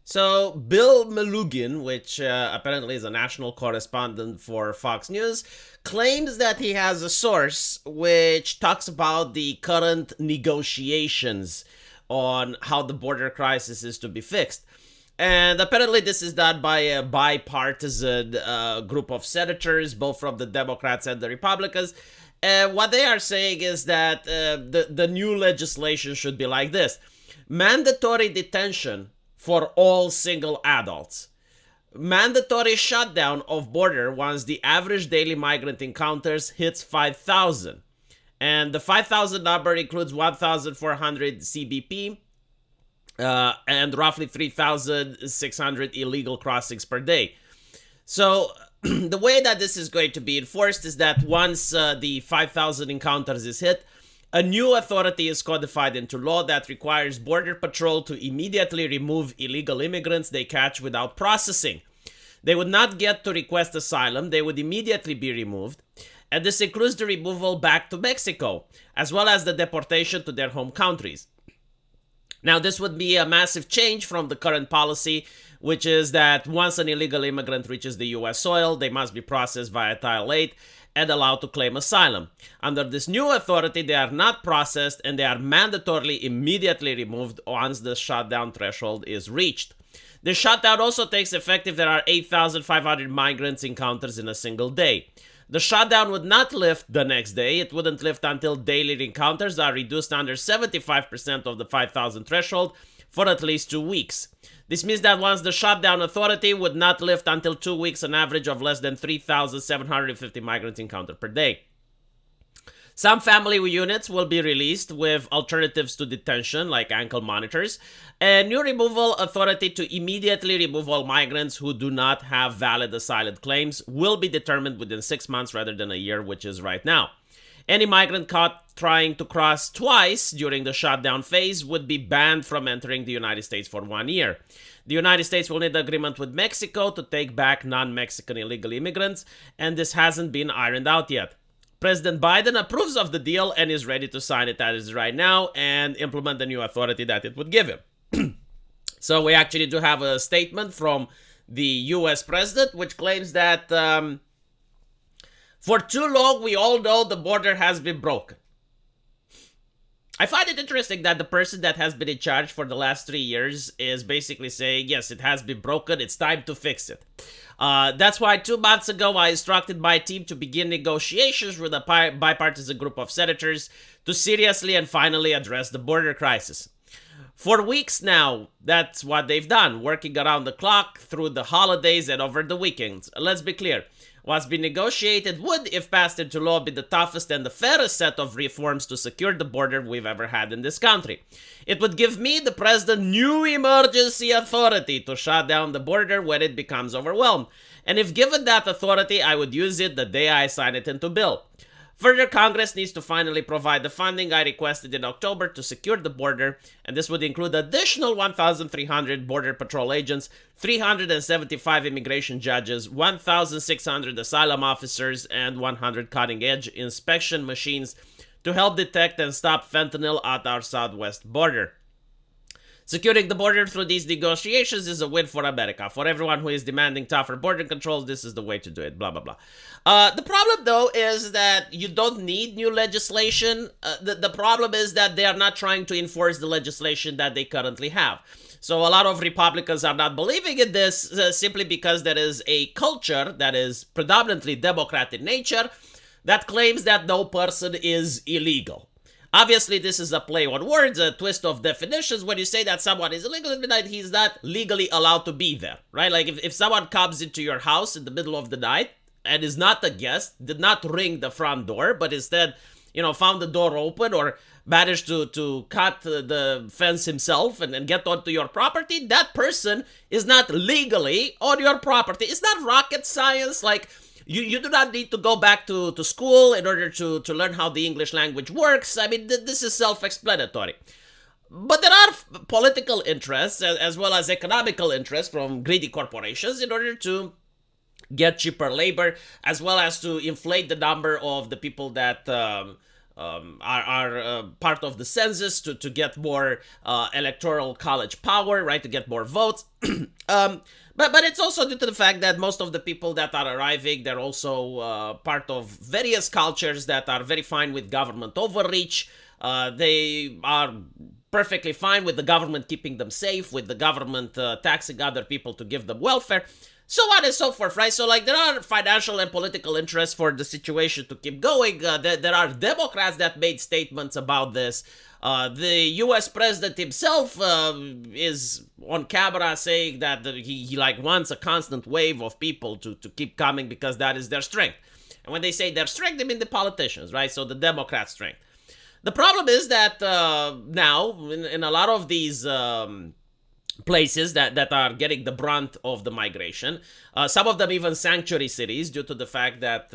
So, Bill Malugin, which apparently is a national correspondent for Fox News, claims that he has a source which talks about the current negotiations on how the border crisis is to be fixed. And apparently, this is done by a bipartisan group of senators, both from the Democrats and the Republicans. What they are saying is that the new legislation should be like this: mandatory detention for all single adults, mandatory shutdown of border once the average daily migrant encounters hits 5,000. And the 5,000 number includes 1,400 CBP and roughly 3,600 illegal crossings per day. So the way that this is going to be enforced is that once the 5,000 encounters is hit, a new authority is codified into law that requires Border Patrol to immediately remove illegal immigrants they catch without processing. They would not get to request asylum, they would immediately be removed. And this includes the removal back to Mexico, as well as the deportation to their home countries. Now, this would be a massive change from the current policy, which is that once an illegal immigrant reaches the U.S. soil, they must be processed via Title 8 and allowed to claim asylum. Under this new authority, they are not processed and they are mandatorily immediately removed once the shutdown threshold is reached. The shutdown also takes effect if there are 8,500 migrants encounters in a single day. The shutdown would not lift the next day. It wouldn't lift until daily encounters are reduced under 75% of the 5,000 threshold for at least 2 weeks. This means that once the shutdown authority would not lift until 2 weeks, an average of less than 3,750 migrants encountered per day. Some family units will be released with alternatives to detention, like ankle monitors. A new removal authority to immediately remove all migrants who do not have valid asylum claims will be determined within 6 months rather than a year, which is right now. Any migrant caught trying to cross twice during the shutdown phase would be banned from entering the United States for 1 year. The United States will need agreement with Mexico to take back non-Mexican illegal immigrants, and this hasn't been ironed out yet. President Biden approves of the deal and is ready to sign it as is right now and implement the new authority that it would give him. So we actually do have a statement from the U.S. president, which claims that for too long we all know the border has been broken. I find it interesting that the person that has been in charge for the last 3 years is basically saying, yes, it has been broken, it's time to fix it. That's why 2 months ago I instructed my team to begin negotiations with a bipartisan group of senators to seriously and finally address the border crisis. For weeks now, that's what they've done, working around the clock through the holidays and over the weekends. Let's be clear. What's been negotiated would, if passed into law, be the toughest and the fairest set of reforms to secure the border we've ever had in this country. It would give me, the president, new emergency authority to shut down the border when it becomes overwhelmed. And if given that authority, I would use it the day I sign it into bill. Further, Congress needs to finally provide the funding I requested in October to secure the border, and this would include additional 1,300 Border Patrol agents, 375 immigration judges, 1,600 asylum officers, and 100 cutting-edge inspection machines to help detect and stop fentanyl at our southwest border. Securing the border through these negotiations is a win for America. For everyone who is demanding tougher border controls, this is the way to do it, blah, blah, blah. The problem, though, is that you don't need new legislation. The problem is that they are not trying to enforce the legislation that they currently have. So a lot of Republicans are not believing in this simply because there is a culture that is predominantly Democrat in nature that claims that no person is illegal. Obviously, this is a play on words, a twist of definitions. When you say that someone is illegal at midnight, he's not legally allowed to be there, right? Like if someone comes into your house in the middle of the night and is not a guest, did not ring the front door, but instead, found the door open or managed to cut the fence himself and get onto your property, that person is not legally on your property. It's not rocket science. Like, You do not need to go back to school in order to learn how the English language works. I mean, this is self-explanatory. But there are political interests as well as economical interests from greedy corporations in order to get cheaper labor, as well as to inflate the number of the people that are part of the census to get more electoral college power, right? To get more votes. But it's also due to the fact that most of the people that are arriving, they're also part of various cultures that are very fine with government overreach. They are perfectly fine with the government keeping them safe, with the government taxing other people to give them welfare, so on and so forth, right? So, like, there are financial and political interests for the situation to keep going. There are Democrats that made statements about this. The U.S. president himself is on camera saying that he like wants a constant wave of people to keep coming because that is their strength. And when they say their strength, they mean the politicians, right? So the Democrat strength. The problem is that now, in a lot of these places that are getting the brunt of the migration, some of them even sanctuary cities, due to the fact that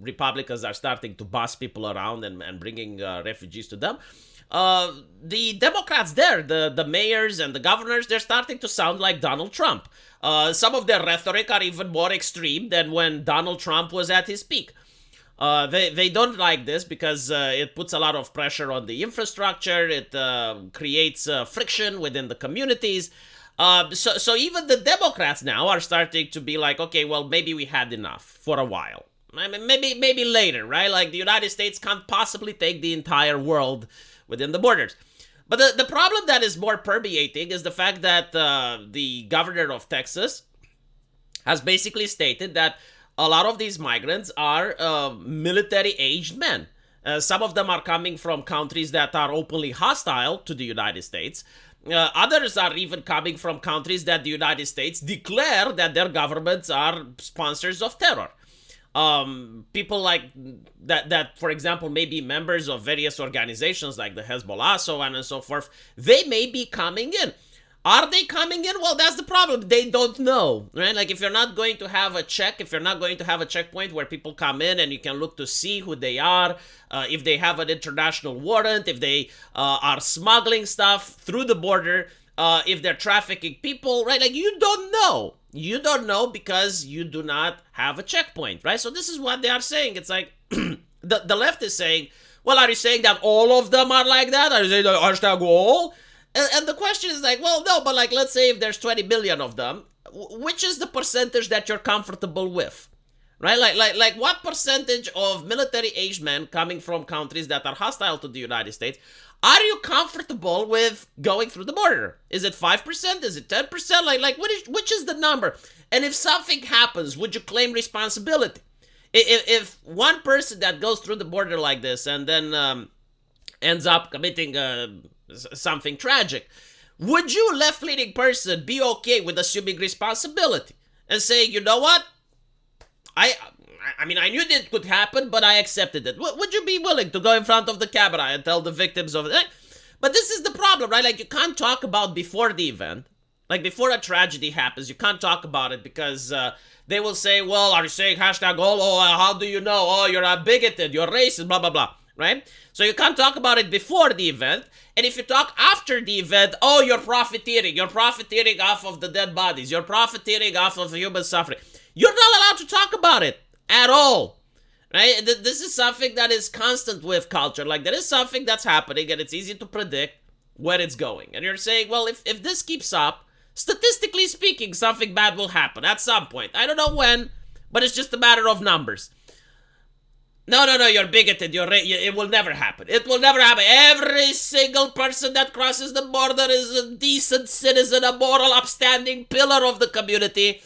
Republicans are starting to boss people around and bringing refugees to them. The Democrats there, the mayors and the governors, they're starting to sound like Donald Trump. Some of their rhetoric are even more extreme than when Donald Trump was at his peak. They don't like this because it puts a lot of pressure on the infrastructure. It creates friction within the communities. So even the Democrats now are starting to be like, okay, well, maybe we had enough for a while. I mean, maybe later, right? Like, the United States can't possibly take the entire world within the borders. But the problem that is more permeating is the fact that the governor of Texas has basically stated that a lot of these migrants are military-aged men. Some of them are coming from countries that are openly hostile to the United States. Others are even coming from countries that the United States declare that their governments are sponsors of terror. People like that, for example, may be members of various organizations like the Hezbollah, so on and so forth. They may be coming in. Are they coming in? Well, that's the problem. They don't know, right? Like, if you're not going to have a check, if you're not going to have a checkpoint where people come in and you can look to see who they are, if they have an international warrant, if they are smuggling stuff through the border, if they're trafficking people, right? Like, you don't know. You don't know because you do not have a checkpoint, right? So this is what they are saying. It's like, the left is saying, well, are you saying that all of them are like that? Are you saying that hashtag all? And the question is like, well, no, but like, let's say if there's 20 million of them, which is the percentage that you're comfortable with, right? Like what percentage of military-aged men coming from countries that are hostile to the United States are you comfortable with going through the border? Is it 5%? Is it 10%? Like which is the number? And if something happens, would you claim responsibility? If one person that goes through the border like this and then ends up committing something tragic, would you, left-leaning person, be okay with assuming responsibility and saying, you know what, I mean, I knew that could happen, but I accepted it? Would you be willing to go in front of the camera and tell the victims of it? But this is the problem, right? Like, you can't talk about before the event. Like, before a tragedy happens, you can't talk about it because they will say, well, are you saying hashtag all? Oh, how do you know? Oh, you're a bigoted, you're racist, blah, blah, blah, right? So you can't talk about it before the event. And if you talk after the event, oh, you're profiteering. You're profiteering off of the dead bodies. You're profiteering off of the human suffering. You're not allowed to talk about it at all, right? This is something that is constant with culture. Like, there is something that's happening and it's easy to predict where it's going. And you're saying, well, if this keeps up, statistically speaking, something bad will happen at some point. I don't know when, but it's just a matter of numbers. No, you're bigoted. It will never happen. It will never happen. Every single person that crosses the border is a decent citizen, a moral, upstanding pillar of the community,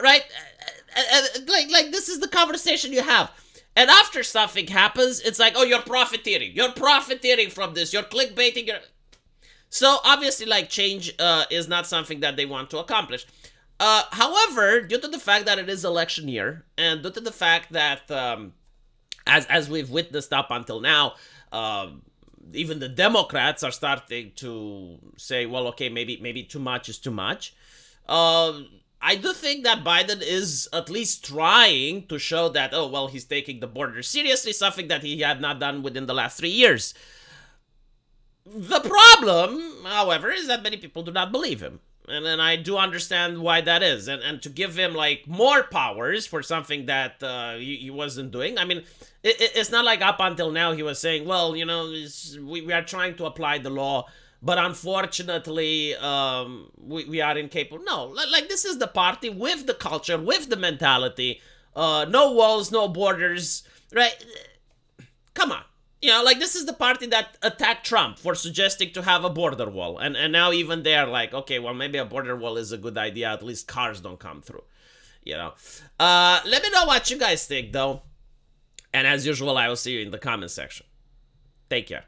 right? Like this is the conversation you have. And after something happens, it's like, oh, you're profiteering. You're profiteering from this. You're clickbaiting. So obviously, like, change is not something that they want to accomplish. However, due to the fact that it is election year, and due to the fact that as we've witnessed up until now, even the Democrats are starting to say, well, okay, maybe too much is too much. I do think that Biden is at least trying to show that, oh, well, he's taking the border seriously, something that he had not done within the last 3 years. The problem, however, is that many people do not believe him. And then I do understand why that is. And to give him like more powers for something that he wasn't doing. I mean, it's not like up until now he was saying, well, you know, we are trying to apply the law, but unfortunately, we are incapable. No, like this is the party with the culture, with the mentality. No walls, no borders, right? Come on. You know, like this is the party that attacked Trump for suggesting to have a border wall. And now even they're like, okay, well, maybe a border wall is a good idea. At least cars don't come through. You know. Let me know what you guys think, though. And as usual, I will see you in the comment section. Take care.